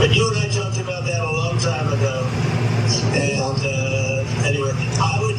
But you and I talked about that a long time ago. And anyway, I would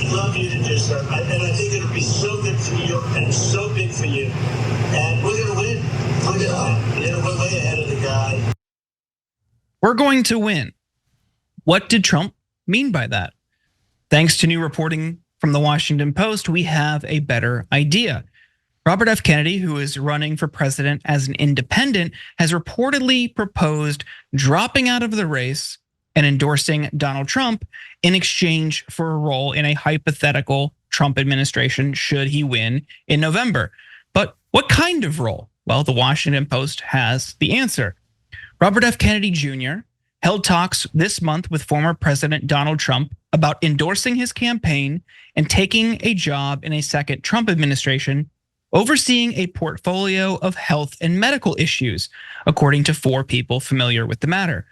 love you to do something. And I think it would be so good for you and so big for you. And we're going to win. We're going to win. You know, we're way ahead of the guy. We're going to win. What did Trump mean by that? Thanks to new reporting from the Washington Post, we have a better idea. Robert F. Kennedy, who is running for president as an independent, has reportedly proposed dropping out of the race and endorsing Donald Trump in exchange for a role in a hypothetical Trump administration should he win in November. But what kind of role? Well, the Washington Post has the answer. Robert F. Kennedy Jr. held talks this month with former President Donald Trump about endorsing his campaign and taking a job in a second Trump administration, overseeing a portfolio of health and medical issues, according to 4 people familiar with the matter.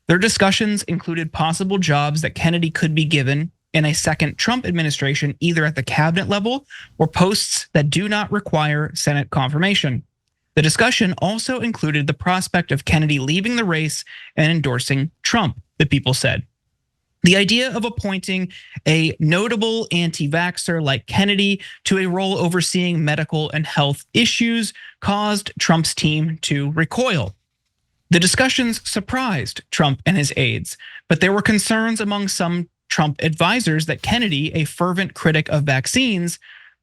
Their discussions included possible jobs that Kennedy could be given in a second Trump administration, either at the cabinet level or posts that do not require Senate confirmation. The discussion also included the prospect of Kennedy leaving the race and endorsing Trump, the people said. The idea of appointing a notable anti-vaxxer like Kennedy to a role overseeing medical and health issues caused Trump's team to recoil. The discussions surprised Trump and his aides, but there were concerns among some Trump advisors that Kennedy, a fervent critic of vaccines,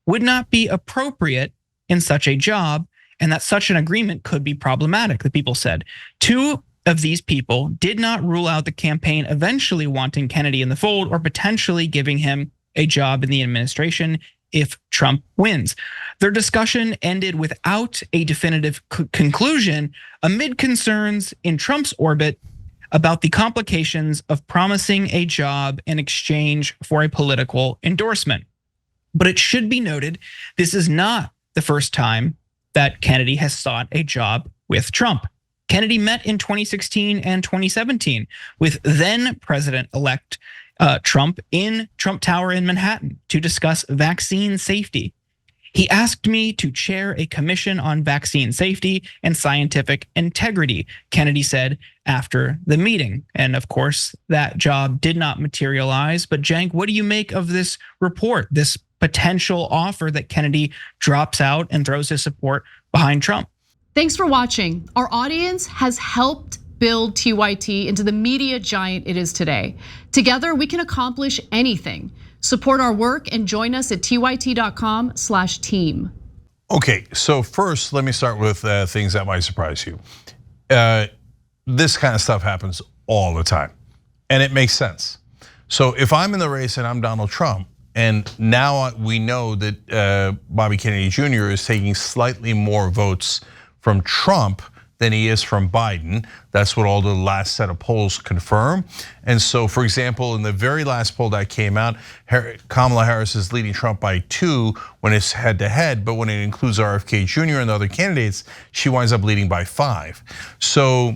would not be appropriate in such a job, and that such an agreement could be problematic, the people said. 2 of these people did not rule out the campaign eventually wanting Kennedy in the fold or potentially giving him a job in the administration if Trump wins. Their discussion ended without a definitive conclusion amid concerns in Trump's orbit about the complications of promising a job in exchange for a political endorsement. But it should be noted, this is not the first time that Kennedy has sought a job with Trump. Kennedy met in 2016 and 2017 with then President-elect Trump in Trump Tower in Manhattan to discuss vaccine safety. He asked me to chair a commission on vaccine safety and scientific integrity, Kennedy said after the meeting. And of course, that job did not materialize. But Cenk, what do you make of this report, this potential offer that Kennedy drops out and throws his support behind Trump? Thanks for watching. Our audience has helped build TYT into the media giant it is today. Together, we can accomplish anything. Support our work and join us at tyt.com/team. Okay, so first, let me start with things that might surprise you. This kind of stuff happens all the time, and it makes sense. So if I'm in the race and I'm Donald Trump, and now we know that Bobby Kennedy Jr. is taking slightly more votes from Trump than he is from Biden. That's what all the last set of polls confirm. And so, for example, in the very last poll that came out, Kamala Harris is leading Trump by 2 when it's head to head, but when it includes RFK Jr. and the other candidates, she winds up leading by 5. So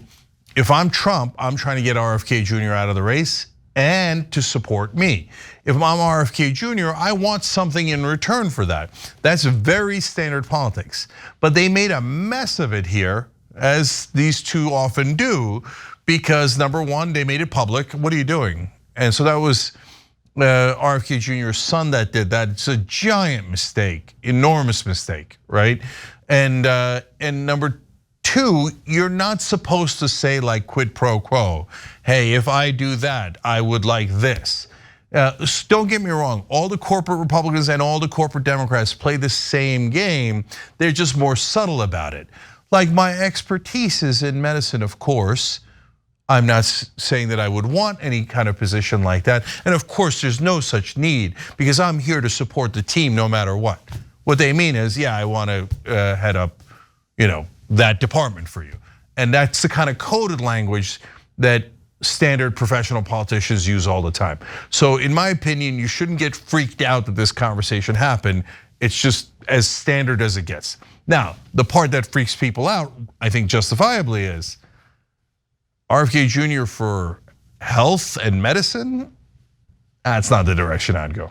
if I'm Trump, I'm trying to get RFK Jr. out of the race and to support me. If I'm RFK Jr., I want something in return for that. That's very standard politics. But they made a mess of it here, as these two often do, because number one, they made it public. What are you doing? And so that was RFK Jr.'s son that did that. It's a giant mistake, enormous mistake, right? And number 2, you're not supposed to say like quid pro quo. Hey, if I do that, I would like this. Don't get me wrong, all the corporate Republicans and all the corporate Democrats play the same game. They're just more subtle about it. Like my expertise is in medicine, of course. I'm not saying that I would want any kind of position like that. And of course, there's no such need because I'm here to support the team no matter what. What they mean is, yeah, I want to head up, that department for you. And that's the kind of coded language that standard professional politicians use all the time. So in my opinion, you shouldn't get freaked out that this conversation happened. It's just as standard as it gets. Now, the part that freaks people out, I think justifiably, is RFK Jr. for health and medicine. That's not the direction I'd go.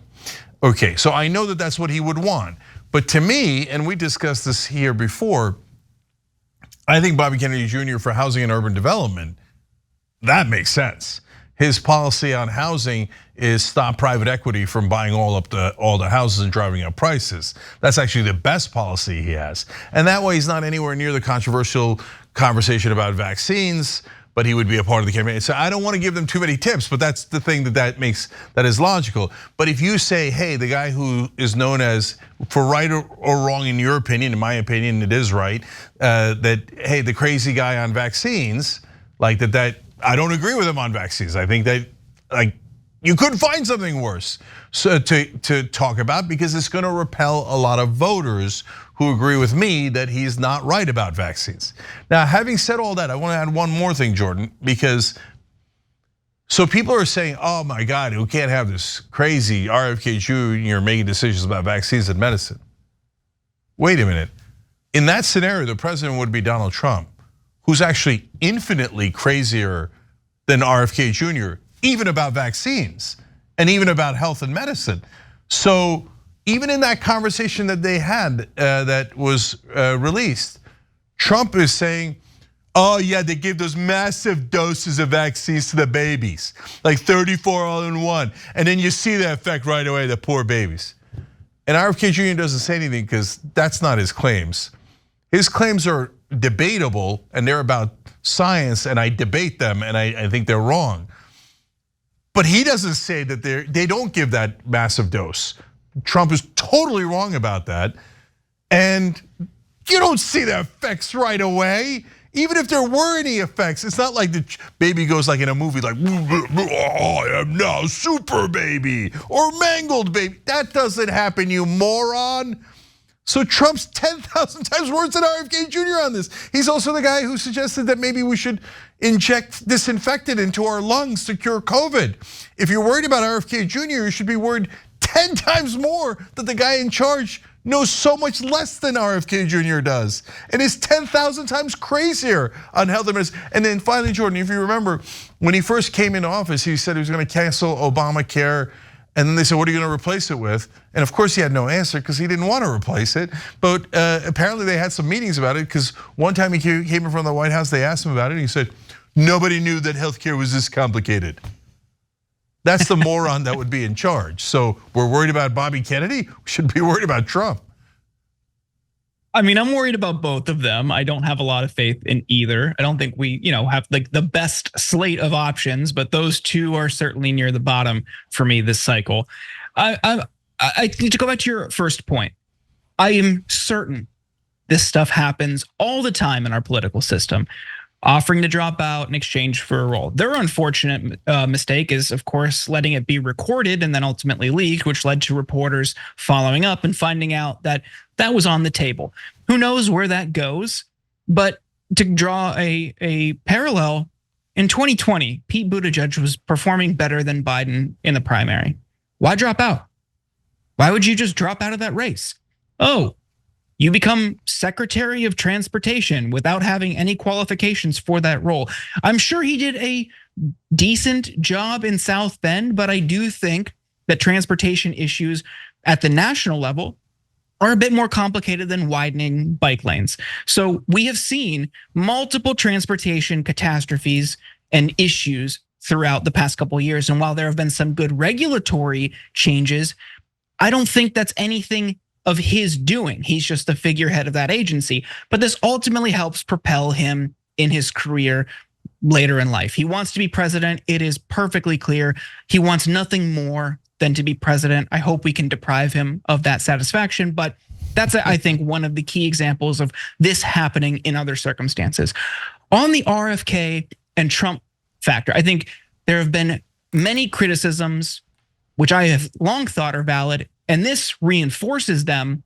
Okay, so I know that that's what he would want. But to me, and we discussed this here before, I think Bobby Kennedy Jr. for housing and urban development that makes sense. His policy on housing is stop private equity from buying all the houses and driving up prices. That's actually the best policy he has. And that way he's not anywhere near the controversial conversation about vaccines, but he would be a part of the campaign. So I don't want to give them too many tips, but that's the thing that is logical. But if you say, hey, the guy who is known as, for right or wrong in your opinion, in my opinion, it is right, that, hey, the crazy guy on vaccines, like that I don't agree with him on vaccines. I think that like you couldn't find something worse so to talk about, because it's gonna repel a lot of voters who agree with me that he's not right about vaccines. Now, having said all that, I wanna add one more thing, Jordan, because so people are saying, oh my God, we can't have this crazy RFK Jr. making decisions about vaccines and medicine. Wait a minute, in that scenario, the president would be Donald Trump, who's actually infinitely crazier than RFK Jr., even about vaccines and even about health and medicine. So even in that conversation that they had that was released, Trump is saying, oh yeah, they give those massive doses of vaccines to the babies, like 34 all in one. And then you see the effect right away, the poor babies. And RFK Jr. doesn't say anything because that's not his claims. His claims are debatable and they're about science, and I debate them, and I think they're wrong. But he doesn't say that they don't give that massive dose. Trump is totally wrong about that. And you don't see the effects right away. Even if there were any effects, it's not like the baby goes like in a movie like, oh, I am now super baby or mangled baby. That doesn't happen, you moron. So Trump's 10,000 times worse than RFK Jr. on this. He's also the guy who suggested that maybe we should inject disinfectant into our lungs to cure COVID. If you're worried about RFK Jr., you should be worried 10 times more that the guy in charge knows so much less than RFK Jr. does, and is 10,000 times crazier on health and medicine. And then finally, Jordan, if you remember, when he first came into office, he said he was gonna cancel Obamacare. And then they said, what are you gonna replace it with? And of course he had no answer because he didn't want to replace it. But apparently they had some meetings about it, because one time he came in front of the White House, they asked him about it, and he said, nobody knew that healthcare was this complicated. That's the moron that would be in charge. So we're worried about Bobby Kennedy, we should be worried about Trump. I mean, I'm worried about both of them. I don't have a lot of faith in either. I don't think we, have like the best slate of options, but those two are certainly near the bottom for me this cycle. I need to go back to your first point. I am certain this stuff happens all the time in our political system. Offering to drop out in exchange for a role. Their unfortunate mistake is, of course, letting it be recorded and then ultimately leaked, which led to reporters following up and finding out that that was on the table. Who knows where that goes? But to draw a parallel, in 2020, Pete Buttigieg was performing better than Biden in the primary. Why drop out? Why would you just drop out of that race? Oh, you become Secretary of Transportation without having any qualifications for that role. I'm sure he did a decent job in South Bend, but I do think that transportation issues at the national level are a bit more complicated than widening bike lanes. So we have seen multiple transportation catastrophes and issues throughout the past couple of years. And while there have been some good regulatory changes, I don't think that's anything of his doing. He's just the figurehead of that agency. But this ultimately helps propel him in his career later in life. He wants to be president. It is perfectly clear. He wants nothing more than to be president. I hope we can deprive him of that satisfaction. But that's, I think, one of the key examples of this happening in other circumstances. On the RFK and Trump factor, I think there have been many criticisms, which I have long thought are valid, and this reinforces them,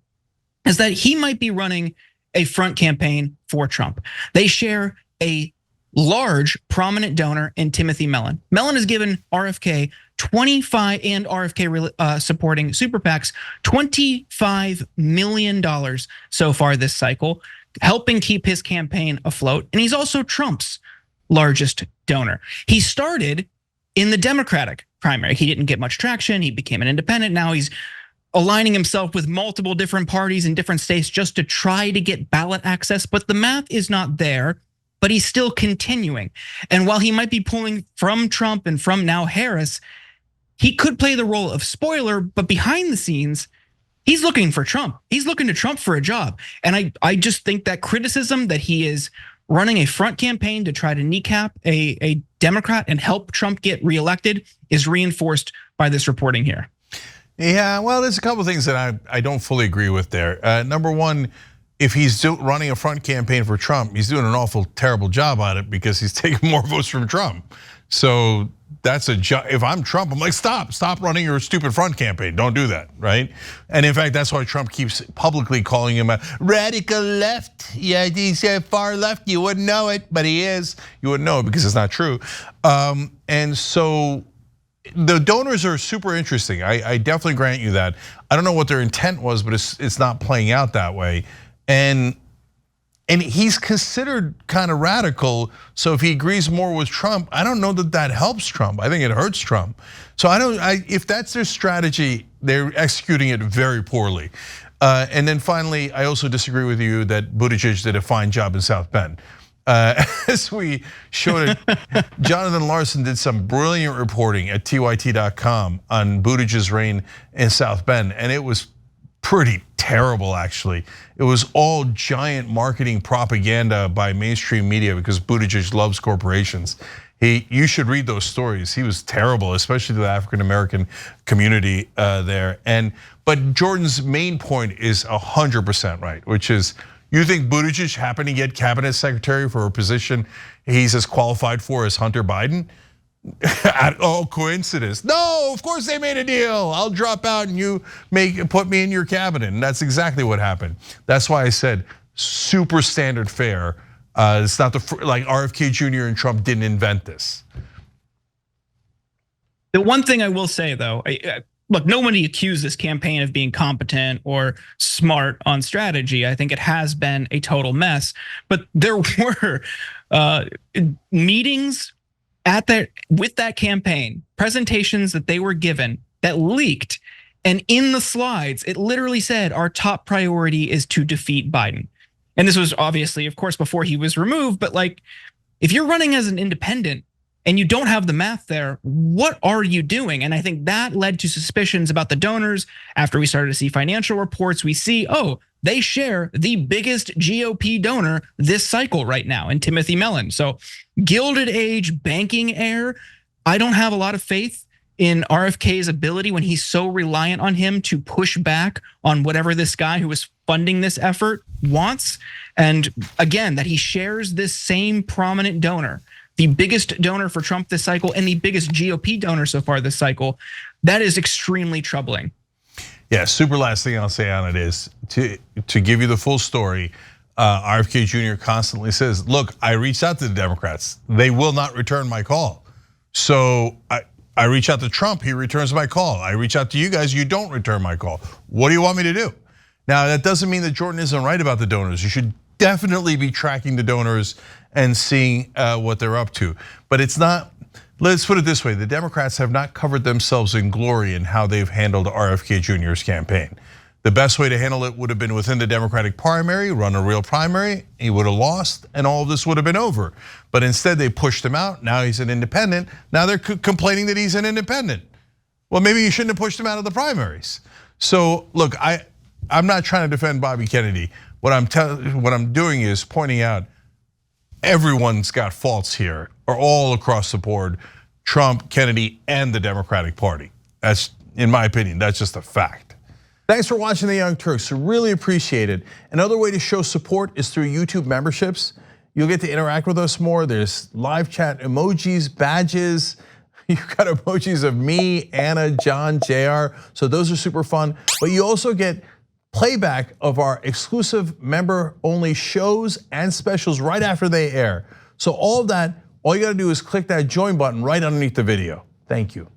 is that he might be running a front campaign for Trump. They share a large prominent donor in Timothy Mellon. Mellon has given RFK 25 and RFK supporting super PACs $25 million so far this cycle, helping keep his campaign afloat. And he's also Trump's largest donor. He started in the Democratic primary. He didn't get much traction. He became an independent. Now he's aligning himself with multiple different parties in different states just to try to get ballot access. But the math is not there. but he's still continuing. And while he might be pulling from Trump and from now Harris, he could play the role of spoiler, but behind the scenes, he's looking for Trump. He's looking to Trump for a job. And I just think that criticism that he is running a front campaign to try to kneecap a Democrat and help Trump get reelected is reinforced by this reporting here. Yeah, well, there's a couple things that I don't fully agree with there. Number one, if he's running a front campaign for Trump, he's doing an awful terrible job at it because he's taking more votes from Trump. So that's a job. If I'm Trump, I'm like, stop running your stupid front campaign. Don't do that, right? And in fact, that's why Trump keeps publicly calling him a radical left. Yeah, he's far left. You wouldn't know it, but he is. You wouldn't know it because it's not true. And so the donors are super interesting. I definitely grant you that. I don't know what their intent was, but it's not playing out that way. And he's considered kind of radical. So if he agrees more with Trump, I don't know that helps Trump. I think it hurts Trump. So if that's their strategy, they're executing it very poorly. And then finally, I also disagree with you that Buttigieg did a fine job in South Bend. As we showed it, Jonathan Larson did some brilliant reporting at tyt.com on Buttigieg's reign in South Bend, and it was pretty terrible, actually. It was all giant marketing propaganda by mainstream media because Buttigieg loves corporations. You should read those stories. He was terrible, especially to the African-American community there. But Jordan's main point is 100% right, which is, you think Buttigieg happened to get cabinet secretary for a position he's as qualified for as Hunter Biden? Oh, coincidence. No, of course they made a deal. I'll drop out and you put me in your cabinet. And that's exactly what happened. That's why I said super standard fare. It's not like RFK Jr. and Trump didn't invent this. The one thing I will say though, look, nobody accused this campaign of being competent or smart on strategy. I think it has been a total mess, but there were meetings with that campaign, presentations that they were given that leaked. And in the slides, it literally said, our top priority is to defeat Biden. And this was obviously, of course, before he was removed, but like, if you're running as an independent and you don't have the math there, what are you doing? And I think that led to suspicions about the donors. After we started to see financial reports, we see, oh, they share the biggest GOP donor this cycle right now in Timothy Mellon. So Gilded Age banking heir, I don't have a lot of faith in RFK's ability when he's so reliant on him to push back on whatever this guy who is funding this effort wants. And again, that he shares this same prominent donor, the biggest donor for Trump this cycle and the biggest GOP donor so far this cycle, that is extremely troubling. Yeah, super last thing I'll say on it is to give you the full story. RFK Jr. constantly says, look, I reached out to the Democrats. They will not return my call. So I reach out to Trump, he returns my call. I reach out to you guys, you don't return my call. What do you want me to do? Now, that doesn't mean that Jordan isn't right about the donors. You should definitely be tracking the donors and seeing what they're up to. But it's not, let's put it this way, the Democrats have not covered themselves in glory in how they've handled RFK Jr.'s campaign. The best way to handle it would have been within the Democratic primary, run a real primary, he would have lost, and all of this would have been over. But instead they pushed him out, now he's an independent. Now they're complaining that he's an independent. Well, maybe you shouldn't have pushed him out of the primaries. So look, I'm not trying to defend Bobby Kennedy. What I'm doing is pointing out everyone's got faults here, or all across the board, Trump, Kennedy, and the Democratic Party. That's, in my opinion, that's just a fact. Thanks for watching The Young Turks, really appreciate it. Another way to show support is through YouTube memberships. You'll get to interact with us more. There's live chat emojis, badges. You've got emojis of me, Anna, John, JR. So those are super fun. But you also get playback of our exclusive member-only shows and specials right after they air. So all of that, all you gotta do is click that join button right underneath the video. Thank you.